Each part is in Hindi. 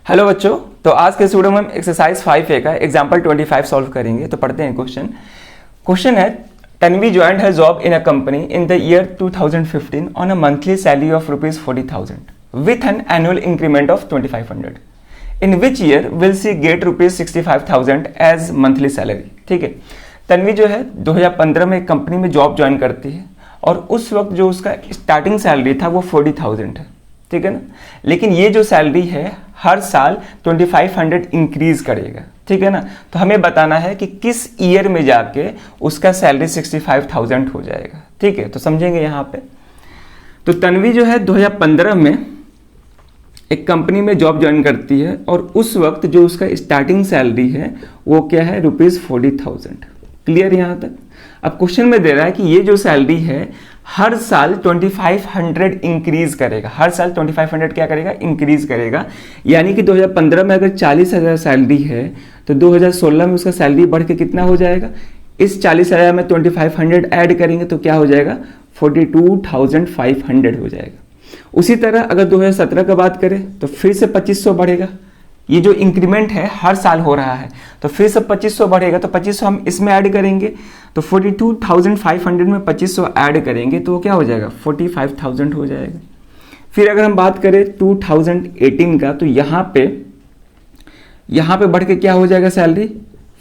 हेलो बच्चों, तो आज के वीडियो में हम एक्सरसाइज 5A का एग्जाम्पल 25 सॉल्व करेंगे। तो पढ़ते हैं क्वेश्चन है Tanvi joined her job in a company in the year 2015 on a monthly salary of ₹40,000 with an annual increment of 2500 in which year will she get ₹65,000 as monthly salary. ठीक है, तन्वी जो है 2015 में एक कंपनी में जॉब ज्वाइन करती है और उस वक्त जो उसका स्टार्टिंग सैलरी था वो 40,000 है। ठीक है ना, लेकिन ये जो सैलरी है हर साल 2500 इंक्रीज करेगा। ठीक है ना, तो हमें बताना है कि किस ईयर में जाके उसका सैलरी 65,000 हो जाएगा। ठीक है, तो समझेंगे यहाँ पे। तो तन्वी जो है 2015 में एक कंपनी में जॉब ज्वाइन करती है और उस वक्त जो उसका स्टार्टिंग सैलरी है वो क्या है, ₹40,000। क्लियर यहाँ तक। अब क्वेश्चन में दे रहा है कि ये जो सैलरी है हर साल 2500 इंक्रीज करेगा। हर साल 2500 क्या करेगा, इंक्रीज करेगा। यानी कि 2015 में अगर 40,000 सैलरी है तो 2016 में उसका सैलरी बढ़ के कितना हो जाएगा, इस 40,000 में 2500 ऐड करेंगे तो क्या हो जाएगा, 42,500 हो जाएगा। उसी तरह अगर 2017 का बात करें तो फिर से 2500 बढ़ेगा। ये जो इंक्रीमेंट है हर साल हो रहा है तो फिर से 2500 बढ़ेगा, तो 2500 हम इसमें ऐड करेंगे तो 42,500 में 2500 ऐड करेंगे तो क्या हो जाएगा, 45,000 हो जाएगा। फिर अगर हम बात करें 2018 का तो यहाँ पे बढ़ के क्या हो जाएगा सैलरी,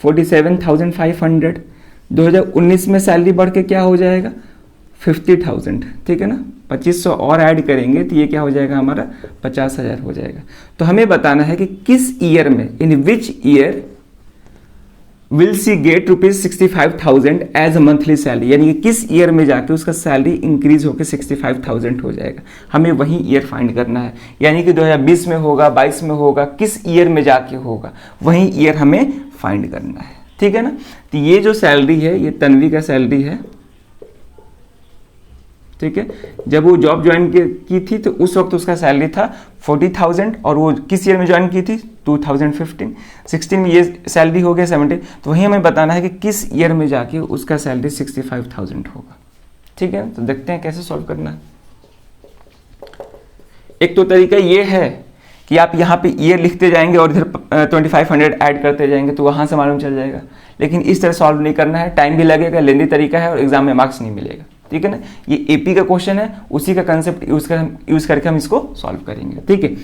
47,500। 2019 में सैलरी बढ़ के क्या हो जाएगा, 50,000। ठीक है ना, 2500 और ऐड करेंगे तो ये क्या हो जाएगा, हमारा 50,000 हो जाएगा। तो हमें बताना है कि किस ईयर में, in which year will she get ₹65,000 as a monthly salary, यानी कि किस ईयर में जाके उसका सैलरी इंक्रीज होकर 65,000 हो जाएगा। हमें वही ईयर फाइंड करना है, यानी कि 2020 में होगा, 22 में होगा, किस ईयर में जाके होगा वही ईयर हमें फाइंड करना है। ठीक है ना, तो ये जो सैलरी है ये तन्वी का सैलरी है। ठीक है, जब वो जॉब ज्वाइन की थी तो उस वक्त उसका सैलरी था 40,000 और वो किस ईयर में ज्वाइन की थी, 2015। 16 में ये सैलरी हो गया 70। तो वही हमें बताना है कि किस ईयर में जाके उसका सैलरी 65,000 होगा। ठीक है, तो देखते हैं कैसे सॉल्व करना है। एक तो तरीका ये है कि आप यहाँ पे ईयर लिखते जाएंगे और इधर 2500 ऐड करते जाएंगे तो वहां से मालूम चल जाएगा, लेकिन इस तरह सॉल्व नहीं करना है, टाइम भी लगेगा, लेंदी तरीका है और एग्जाम में मार्क्स नहीं मिलेगा। ठीक है ना, ये एपी का क्वेश्चन है, उसी का कंसेप्ट यूज करके हम इसको सॉल्व करेंगे। ठीक है,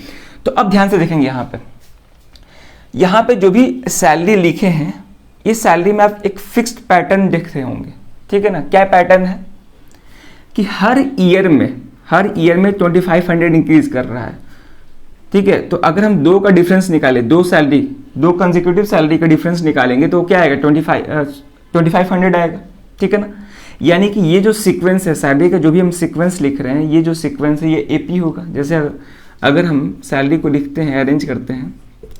तो अब ध्यान से देखेंगे यहाँ पे जो भी सैलरी लिखे हैं ये सैलरी में आप एक फिक्स्ड पैटर्न देखते होंगे। ठीक है ना, क्या पैटर्न है कि हर ईयर में 2500 इंक्रीज कर रहा है। ठीक है, तो अगर हम दो का डिफरेंस निकालें, दो कंसेक्यूटिव सैलरी का डिफरेंस निकालेंगे तो क्या आएगा, 2500 आएगा। ठीक है ना, यानी कि ये जो सीक्वेंस है सैलरी का, जो भी हम सीक्वेंस लिख रहे हैं, ये जो सीक्वेंस है ये एपी होगा। जैसे अगर हम सैलरी को लिखते हैं, अरेंज करते हैं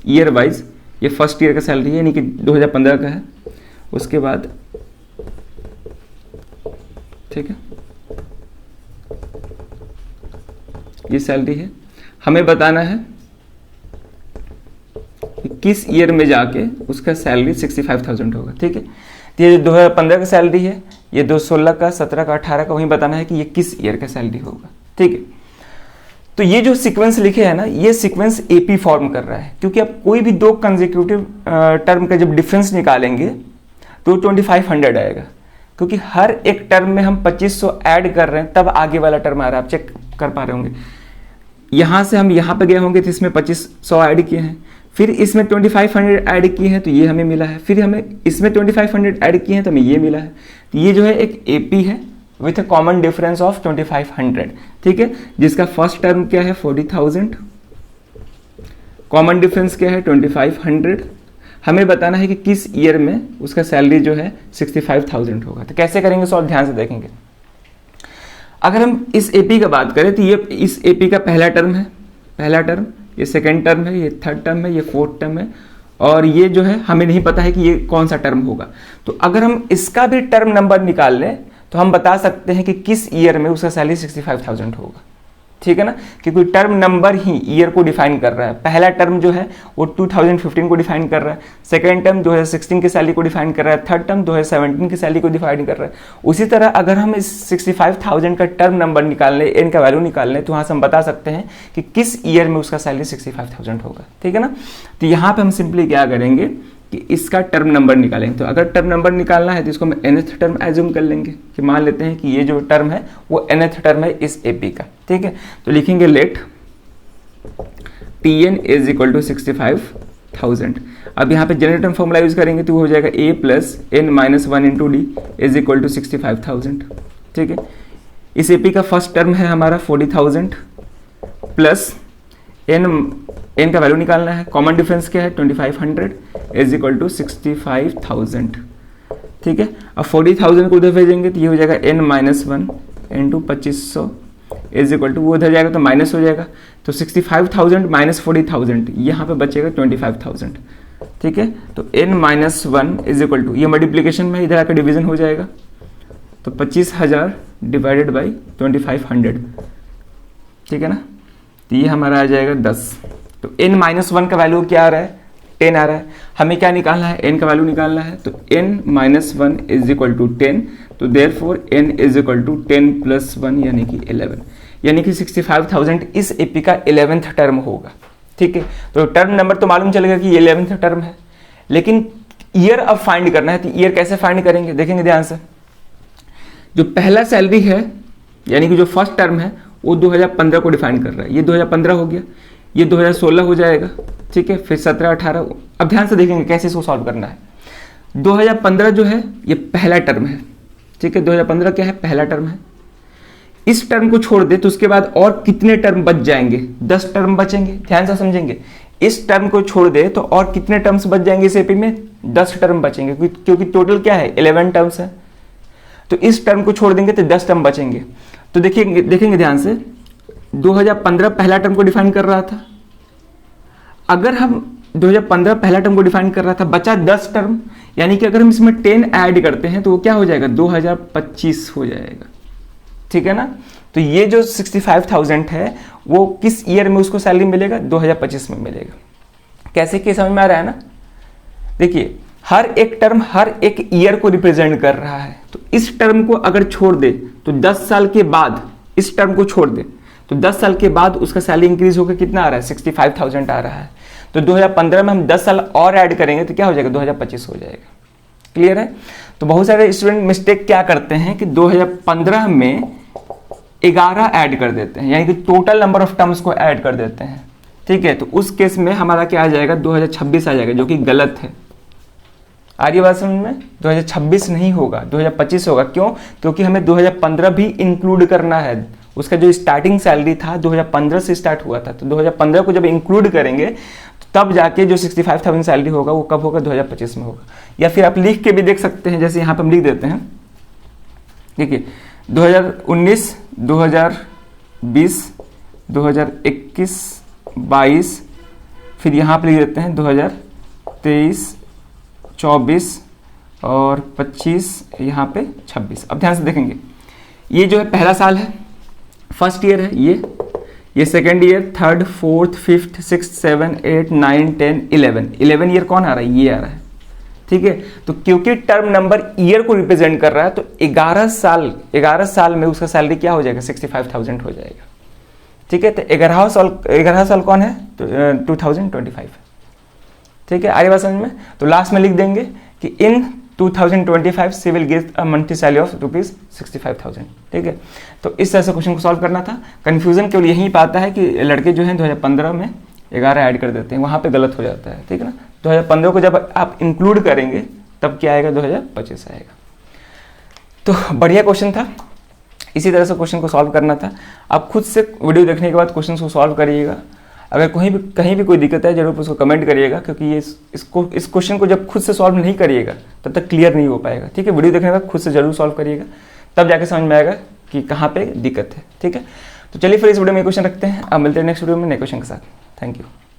ईयर वाइज, ये फर्स्ट ईयर का सैलरी है यानी कि 2015 का है, उसके बाद ठीक है ये सैलरी है। हमें बताना है कि किस ईयर में जाके उसका सैलरी 65,000 होगा। ठीक है, तो ये 2015 का सैलरी है, ये 2016 का, 17 का, 18 का, वही बताना है कि ये किस ईयर का सैलरी होगा। ठीक है, तो ये जो सीक्वेंस लिखे है ना, ये सीक्वेंस एपी फॉर्म कर रहा है, क्योंकि आप कोई भी दो कंसेक्यूटिव टर्म का जब डिफरेंस निकालेंगे तो 2500 आएगा, क्योंकि हर एक टर्म में हम 2500 ऐड कर रहे हैं तब आगे वाला टर्म आ रहा है। आप चेक कर पा रहे होंगे, यहां से हम यहां पे गए होंगे तो इसमें 2500 ऐड किए हैं, फिर इसमें 2500 ऐड किए हैं तो ये हमें मिला है, फिर हमें इसमें 2500 ऐड किए हैं तो हमें ये मिला है। तो ये जो है एक एपी है with a common difference of 2500। ठीक है, जिसका फर्स्ट टर्म क्या है, 40,000, कॉमन डिफरेंस क्या है, 2500। हमें बताना है कि किस ईयर में उसका सैलरी जो है 65,000 होगा। तो कैसे करेंगे सॉल्व, ध्यान से देखेंगे। अगर हम इस एपी का बात करें तो ये इस एपी का पहला टर्म है, ये सेकेंड टर्म है, ये थर्ड टर्म है, ये फोर्थ टर्म है, और ये जो है हमें नहीं पता है कि ये कौन सा टर्म होगा। तो अगर हम इसका भी टर्म नंबर निकाल लें तो हम बता सकते हैं कि किस ईयर में उसका सैलरी 65,000 होगा। ठीक है ना, कि कोई टर्म नंबर ही ईयर को डिफाइन कर रहा है। पहला टर्म जो है वो 2015 को डिफाइन कर रहा है, सेकेंड टर्म 2016 की सैलरी को डिफाइन कर रहा है, थर्ड टर्म 2017 की सैलरी को डिफाइन कर रहा है। उसी तरह अगर हम इस 65,000 का टर्म नंबर निकाल लें, एन का वैल्यू निकाल लें, तो वहाँ से हम बता सकते हैं कि किस ईयर में उसका सैलरी 65,000 होगा। ठीक है ना, तो यहाँ पे हम सिंपली क्या करेंगे कि इसका टर्म नंबर निकालेंगे। तो अगर टर्म नंबर निकालना है तो इसको हम nth टर्म एज्यूम कर लेंगे कि मान लेते हैं कि ये जो टर्म है वो nth टर्म है इस एपी का। ठीक है, तो लिखेंगे let Tn is equal to 65,000। अब यहाँ पे जनरल टर्म फॉर्मूला यूज करेंगे तो वो हो जाएगा a plus n minus 1 into d is equal to 65,000। ठीक है, इस एपी का फर्स्ट टर्म है हमारा 40,000 प्लस n का वैल्यू निकालना है, कॉमन डिफरेंस क्या है 2500 इज इक्वल टू 65,000। ठीक है, अब 40,000 को उधर भेजेंगे तो ये हो जाएगा n minus 1 into 2500 is equal to, वो उधर जाएगा तो माइनस हो जाएगा, तो 65,000 माइनस 40,000 यहाँ पे बचेगा 25,000। ठीक है, तो n minus 1 is equal to, ये मल्टीप्लीकेशन में इधर आकर डिवीजन हो जाएगा, तो 25,000 डिवाइडेड बाई 2500। ठीक है ना, तो ये हमारा आ जाएगा 10। तो n माइनस 1 का वैल्यू क्या आ रहा है 10 आ रहा है, हमें क्या निकालना है n का वैल्यू निकालना है, तो n minus 1 is equal to 10, तो therefore n is equal to 10 plus 1 यानी कि 11, यानी कि 65,000 इस एपी का 11th टर्म होगा। ठीक है, तो टर्म नंबर तो मालूम चलेगा कि ये 11th टर्म है, लेकिन ईयर अब फाइंड करना है। तो ईयर कैसे फाइंड करेंगे, देखेंगे ध्यान से। जो पहला सैलरी है यानी कि जो फर्स्ट टर्म है वो 2015 को डिफाइन कर रहा है, ये 2015 हो गया, ये 2016 हो जाएगा। ठीक है, फिर 17, 18। अब ध्यान से देखेंगे कैसे इसको सॉल्व करना है। 2015 जो है ये पहला टर्म है। ठीक है, 2015 क्या है, पहला टर्म है। इस टर्म को छोड़ दे तो उसके बाद और कितने टर्म बच जाएंगे, 10 टर्म बचेंगे। ध्यान से समझेंगे, इस टर्म को छोड़ दे तो और कितने टर्म्स बच जाएंगे इस एपी में, 10 टर्म बचेंगे, क्योंकि टोटल क्या है 11 टर्म्स है। तो इस टर्म को छोड़ देंगे तो 10 टर्म बचेंगे। तो देखेंगे ध्यान से, 2015 पहला टर्म को डिफाइन कर रहा था। अगर हम 2015 पहला टर्म को डिफाइन कर रहा था, बचा 10 टर्म, यानी कि अगर हम इसमें 10 ऐड करते हैं तो वो क्या हो जाएगा 2025 हो जाएगा। ठीक है ना, तो ये जो 65,000 है वो किस ईयर में उसको सैलरी मिलेगा, 2025 में मिलेगा। कैसे कि समझ में आ रहा है ना। देखिए, हर एक टर्म हर एक ईयर को रिप्रेजेंट कर रहा है। तो इस टर्म को अगर छोड़ दे तो 10 साल के बाद, इस टर्म को छोड़ दे तो 10 साल के बाद उसका सैलरी इंक्रीज होकर कितना आ रहा है 65,000 आ रहा है। तो 2015 में हम 10 साल और ऐड करेंगे तो क्या हो जाएगा 2025 हो जाएगा। क्लियर है। तो बहुत सारे स्टूडेंट मिस्टेक क्या करते हैं कि 2015 में 11 ऐड कर देते हैं, यानी कि टोटल नंबर ऑफ टर्म्स को ऐड कर देते हैं। ठीक है, तो उस केस में हमारा क्या आ जाएगा 2026 आ जाएगा, जो कि गलत है। आ रही बात समझ में, 2026 नहीं होगा 2025 होगा। क्यों, क्योंकि हमें 2015 भी इंक्लूड करना है। उसका जो स्टार्टिंग सैलरी था 2015 से स्टार्ट हुआ था, तो 2015 को जब इंक्लूड करेंगे तो तब जाके जो 65,000 सैलरी होगा वो कब होगा 2025 में होगा। या फिर आप लिख के भी देख सकते हैं, जैसे यहाँ पर हम लिख देते हैं। देखिए 2019, 2020, 2021, 22, फिर यहाँ पर लिख देते हैं 2023, 24 और 25, यहाँ पे 26। अब ध्यान से देखेंगे, ये जो है पहला साल है, फर्स्ट ईयर है, ये second year, third, fourth, fifth, six, 7, 8, 9, 10, 11 year कौन आ रहा है, ये आ रहा है। ठीक है, तो क्योंकि टर्म नंबर ईयर को रिप्रेजेंट कर रहा है तो 11 साल में उसका सैलरी क्या हो जाएगा 65,000 हो जाएगा। ठीक है, तो 11 साल कौन है तो 2025। ठीक है, आगे बात समझ में। तो लास्ट में लिख देंगे कि in 2025 she will get a monthly salary of ₹65,000। ठीक है, तो इस तरह से क्वेश्चन को सॉल्व करना था। कंफ्यूजन केवल यही पाता है कि लड़के जो हैं 2015 में 11 ऐड कर देते हैं, वहाँ पे गलत हो जाता है। ठीक है ना, 2015 को जब आप इंक्लूड करेंगे तब क्या आएगा 2025 आएगा। तो बढ़िया क्वेश्चन था, इसी तरह से क्वेश्चन को सॉल्व करना था। आप खुद से वीडियो देखने के बाद क्वेश्चन को सॉल्व करिएगा। अगर कहीं भी कोई दिक्कत है जरूर उसको कमेंट करिएगा, क्योंकि ये इस क्वेश्चन को जब खुद से सॉल्व नहीं करिएगा तब तक क्लियर नहीं हो पाएगा। ठीक है, वीडियो देखने के बाद खुद से जरूर सॉल्व करिएगा, तब जाके समझ में आएगा कि कहाँ पे दिक्कत है। ठीक है, तो चलिए फिर इस वीडियो में क्वेश्चन रखते हैं। अब मिलते हैं नेक्स्ट वीडियो में नए क्वेश्चन के साथ। Thank you.